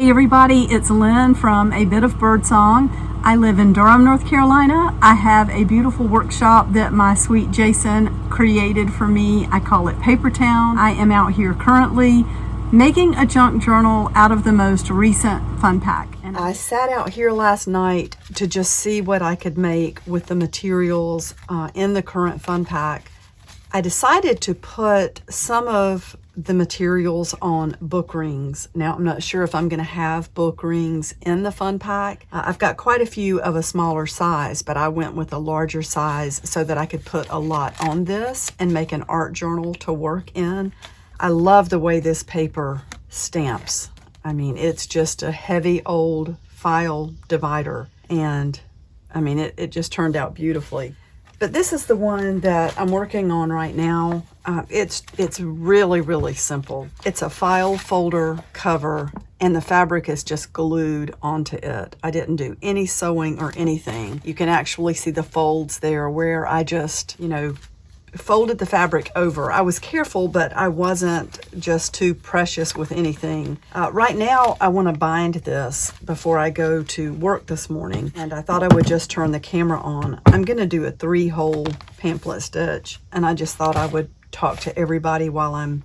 Hey everybody, it's Lynn from A Bit of Birdsong. I live in Durham, North Carolina. I have a beautiful workshop that my sweet Jason created for me. I call it Paper Town. I am out here currently making a junk journal out of the most recent fun pack. And I sat out here last night to just see what I could make with the materials in the current fun pack. I decided to put some of the materials on book rings. Now, I'm not sure if I'm going to have book rings in the fun pack. I've got quite a few of a smaller size, but I went with a larger size so that I could put a lot on this and make an art journal to work in. I love the way this paper stamps. I mean, it's just a heavy old file divider, and I mean, it just turned out beautifully. But this is the one that I'm working on right now. It's really, really simple. It's a file folder cover, and the fabric is just glued onto it. I didn't do any sewing or anything. You can actually see the folds there where I just, folded the fabric over. I was careful, but I wasn't just too precious with anything. Right now, I want to bind this before I go to work this morning, and I thought I would just turn the camera on. I'm going to do a 3-hole pamphlet stitch, and I just thought I would talk to everybody while I'm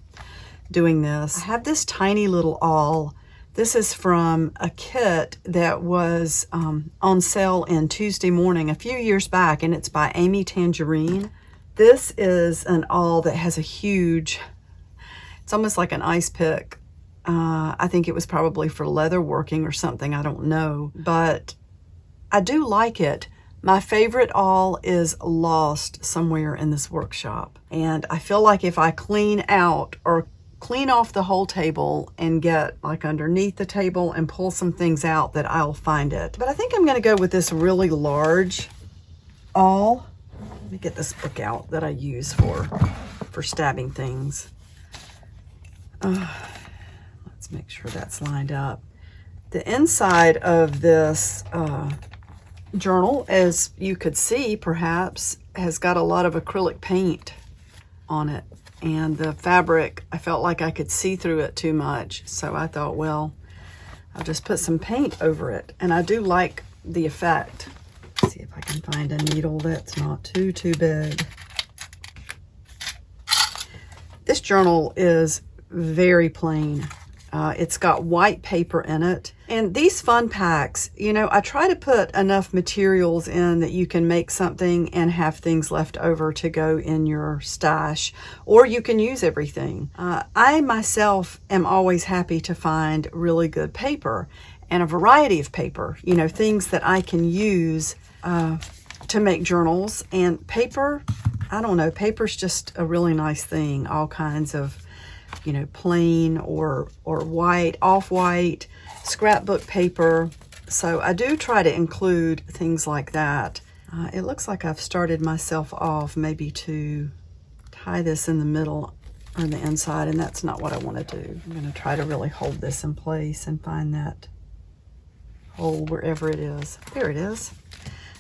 doing this. I have this tiny little awl. This is from a kit that was on sale in Tuesday Morning a few years back, and it's by Amy Tangerine. This is an awl that has a huge, it's almost like an ice pick. I think it was probably for leather working or something, I don't know, but I do like it. My favorite awl is lost somewhere in this workshop, and I feel like if I clean out or clean off the whole table and get like underneath the table and pull some things out, that I'll find it. But I think I'm going to go with this really large awl. Let me get this book out that I use for stabbing things. Let's make sure that's lined up. The inside of this journal, as you could see perhaps, has got a lot of acrylic paint on it. And the fabric, I felt like I could see through it too much. So I thought, well, I'll just put some paint over it. And I do like the effect. See if I can find a needle that's not too big. This journal is very plain. It's got white paper in it. And these fun packs, I try to put enough materials in that you can make something and have things left over to go in your stash, or you can use everything. I myself am always happy to find really good paper and a variety of paper, things that I can use to make journals. And paper, I don't know, paper's just a really nice thing. All kinds of, plain or white, off-white, scrapbook paper. So I do try to include things like that. It looks like I've started myself off maybe to tie this in the middle or the inside, and that's not what I want to do. I'm going to try to really hold this in place and find that hole wherever it is. There it is.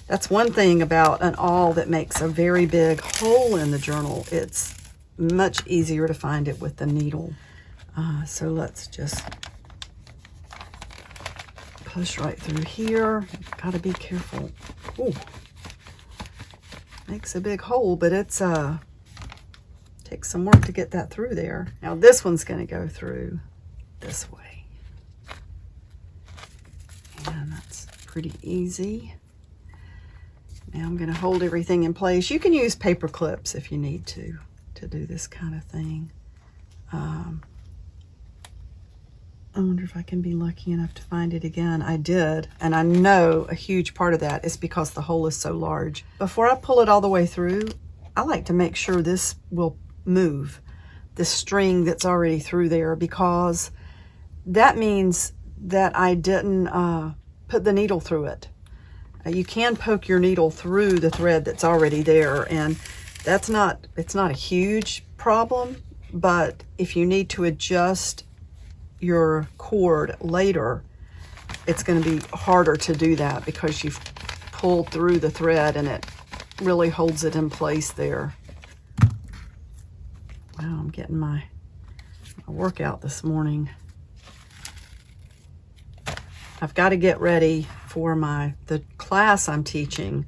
That's one thing about an awl that makes a very big hole in the journal. It's much easier to find it with the needle. So let's just push right through here. Gotta be careful. Ooh, makes a big hole, but it's takes some work to get that through there. Now this one's gonna go through this way. And that's pretty easy. Now I'm going to hold everything in place. You can use paper clips if you need to do this kind of thing. I wonder if I can be lucky enough to find it again. I did, and I know a huge part of that is because the hole is so large. Before I pull it all the way through, I like to make sure this will move, this string that's already through there, because that means that I didn't put the needle through it. You can poke your needle through the thread that's already there, and it's not a huge problem, but if you need to adjust your cord later, it's going to be harder to do that because you've pulled through the thread and it really holds it in place there. Wow, I'm getting my workout this morning. I've got to get ready for the class I'm teaching.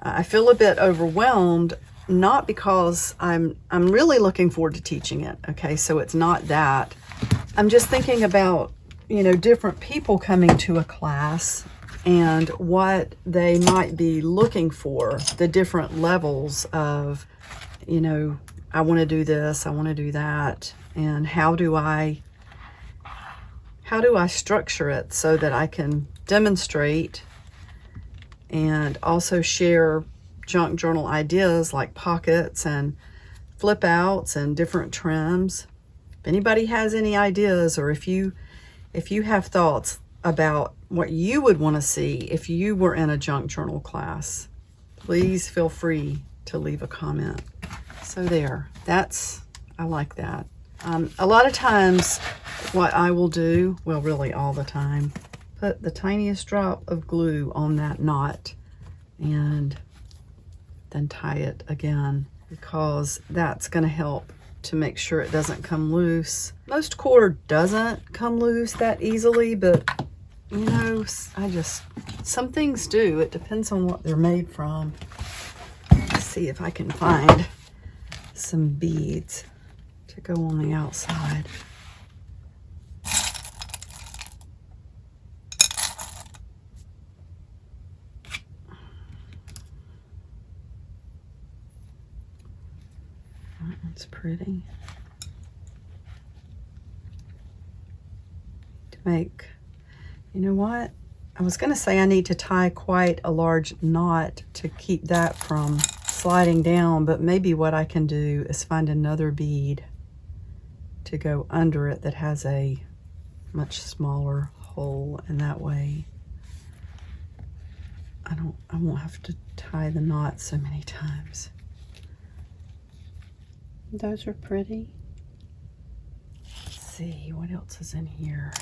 I feel a bit overwhelmed, not because I'm really looking forward to teaching it. Okay, so it's not that. I'm just thinking about, you know, different people coming to a class and what they might be looking for, the different levels of, you know, I want to do this, I want to do that, and how do I structure it so that I can demonstrate and also share junk journal ideas like pockets and flip outs and different trims. If anybody has any ideas, or if you have thoughts about what you would want to see if you were in a junk journal class, please feel free to leave a comment. So there, I like that. A lot of times what I will do, well, really all the time, put the tiniest drop of glue on that knot and then tie it again, because that's going to help to make sure it doesn't come loose. Most cord doesn't come loose that easily, but you know, some things do. It depends on what they're made from. Let's see if I can find some beads to go on the outside. That one's pretty. To make, you know what? I was going to say I need to tie quite a large knot to keep that from sliding down, but maybe what I can do is find another bead to go under it that has a much smaller hole, and that way I won't have to tie the knot so many times. Those are pretty. Let's see what else is in here.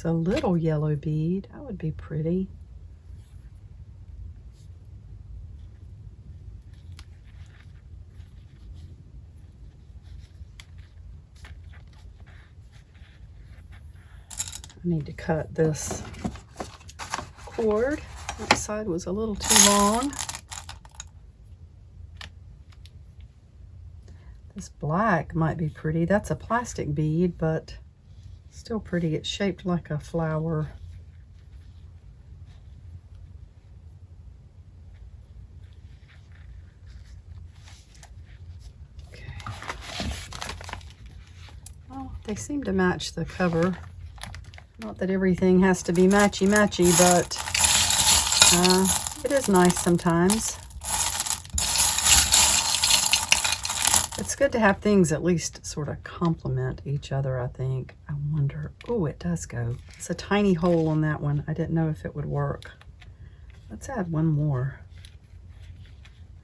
A little yellow bead, that would be pretty. I need to cut this cord. That side was a little too long. This black might be pretty. That's a plastic bead, but still pretty. It's shaped like a flower. Okay. Well, they seem to match the cover. Not that everything has to be matchy-matchy, but it is nice sometimes. It's good to have things at least sort of complement each other, I think. I wonder, oh, it does go. It's a tiny hole on that one. I didn't know if it would work. Let's add one more.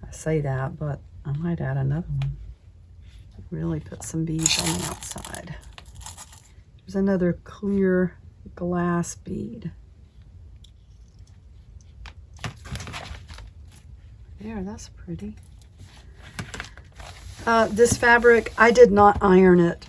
I say that, but I might add another one. Really put some beads on the outside. There's another clear glass bead. There, that's pretty. This fabric, I did not iron it.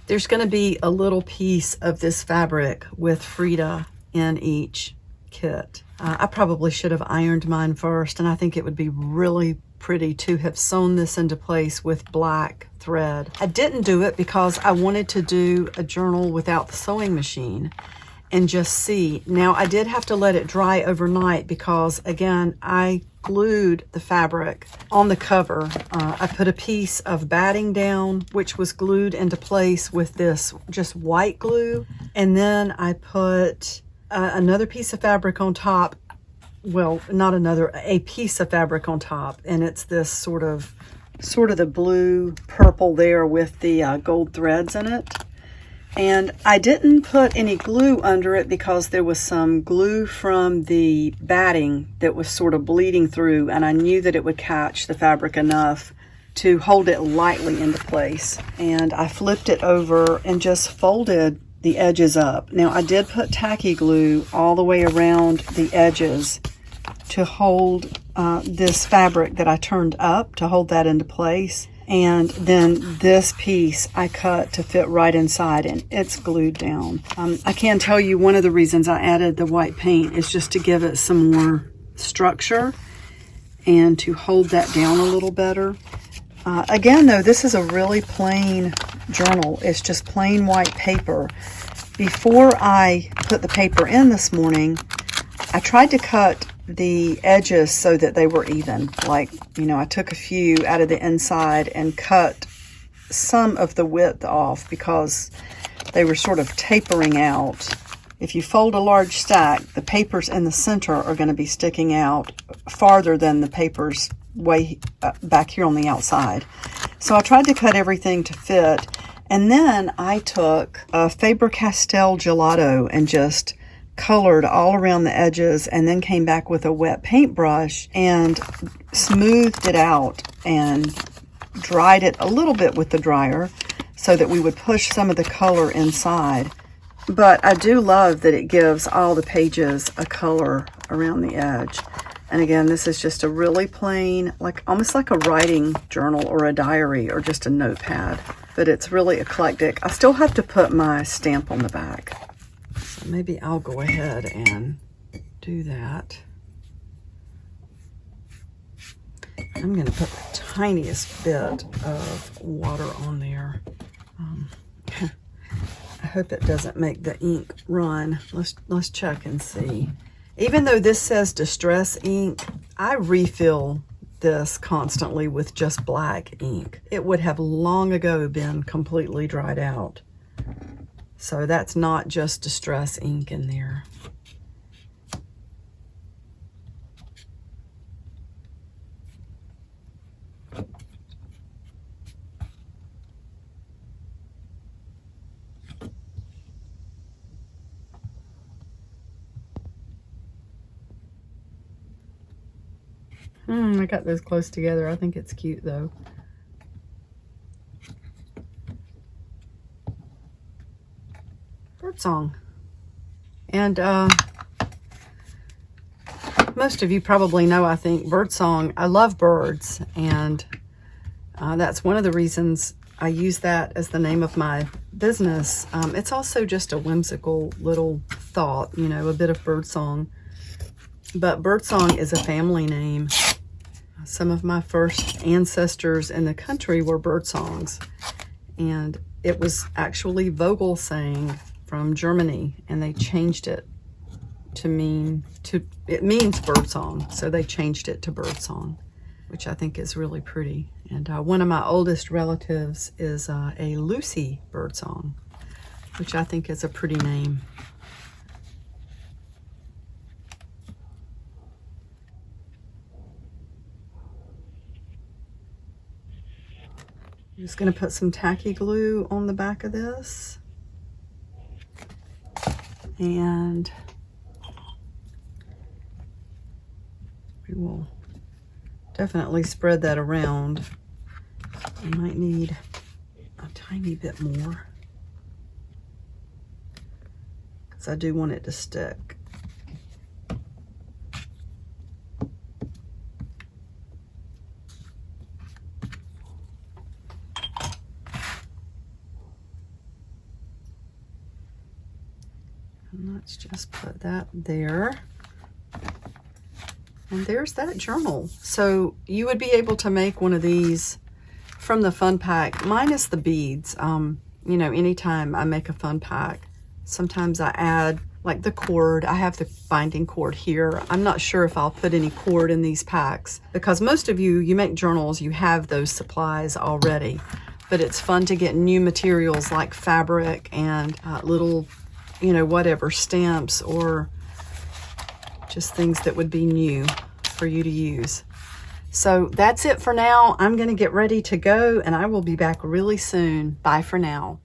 There's going to be a little piece of this fabric with Frida in each kit. I probably should have ironed mine first, and I think it would be really pretty to have sewn this into place with black thread. I didn't do it because I wanted to do a journal without the sewing machine and just see. Now, I did have to let it dry overnight because, again, I glued the fabric on the cover. I put a piece of batting down, which was glued into place with this just white glue. And then I put another piece of fabric on top. Well, not another, a piece of fabric on top. And it's this sort of the blue purple there with the gold threads in it. And I didn't put any glue under it because there was some glue from the batting that was sort of bleeding through, and I knew that it would catch the fabric enough to hold it lightly into place. And I flipped it over and just folded the edges up. Now I did put tacky glue all the way around the edges to hold this fabric that I turned up to hold that into place. And then this piece I cut to fit right inside, and it's glued down. I can tell you one of the reasons I added the white paint is just to give it some more structure and to hold that down a little better. Again though, this is a really plain journal. It's just plain white paper. Before I put the paper in this morning, I tried to cut the edges so that they were even. Like, you know, I took a few out of the inside and cut some of the width off because they were sort of tapering out. If you fold a large stack, the papers in the center are going to be sticking out farther than the papers way back here on the outside. So I tried to cut everything to fit, and then I took a Faber-Castell gelato and just colored all around the edges, and then came back with a wet paintbrush and smoothed it out and dried it a little bit with the dryer so that we would push some of the color inside. But I do love that it gives all the pages a color around the edge. And again, this is just a really plain, like almost like a writing journal or a diary or just a notepad, but it's really eclectic. I still have to put my stamp on the back. So maybe I'll go ahead and do that. I'm going to put the tiniest bit of water on there. I hope it doesn't make the ink run. Let's check and see. Even though this says Distress ink, I refill this constantly with just black ink. It would have long ago been completely dried out. So that's not just Distress ink in there. I got those close together. I think it's cute though. Birdsong. And most of you probably know, I think, birdsong. I love birds, and that's one of the reasons I use that as the name of my business. It's also just a whimsical little thought, you know, a bit of birdsong. But birdsong is a family name. Some of my first ancestors in the country were birdsongs, and it was actually Vogelsang from Germany, and they changed it to it means birdsong, so they changed it to birdsong, which I think is really pretty. And one of my oldest relatives is a Lucy birdsong, which I think is a pretty name. I'm just going to put some tacky glue on the back of this, and we will definitely spread that around. I might need a tiny bit more because I do want it to stick. And let's just put that there. And there's that journal. So you would be able to make one of these from the fun pack, minus the beads. You know, anytime I make a fun pack, sometimes I add like the cord. I have the binding cord here. I'm not sure if I'll put any cord in these packs because most of you make journals, you have those supplies already. But it's fun to get new materials like fabric and little, you know, whatever, stamps or just things that would be new for you to use. So that's it for now. I'm going to get ready to go, and I will be back really soon. Bye for now.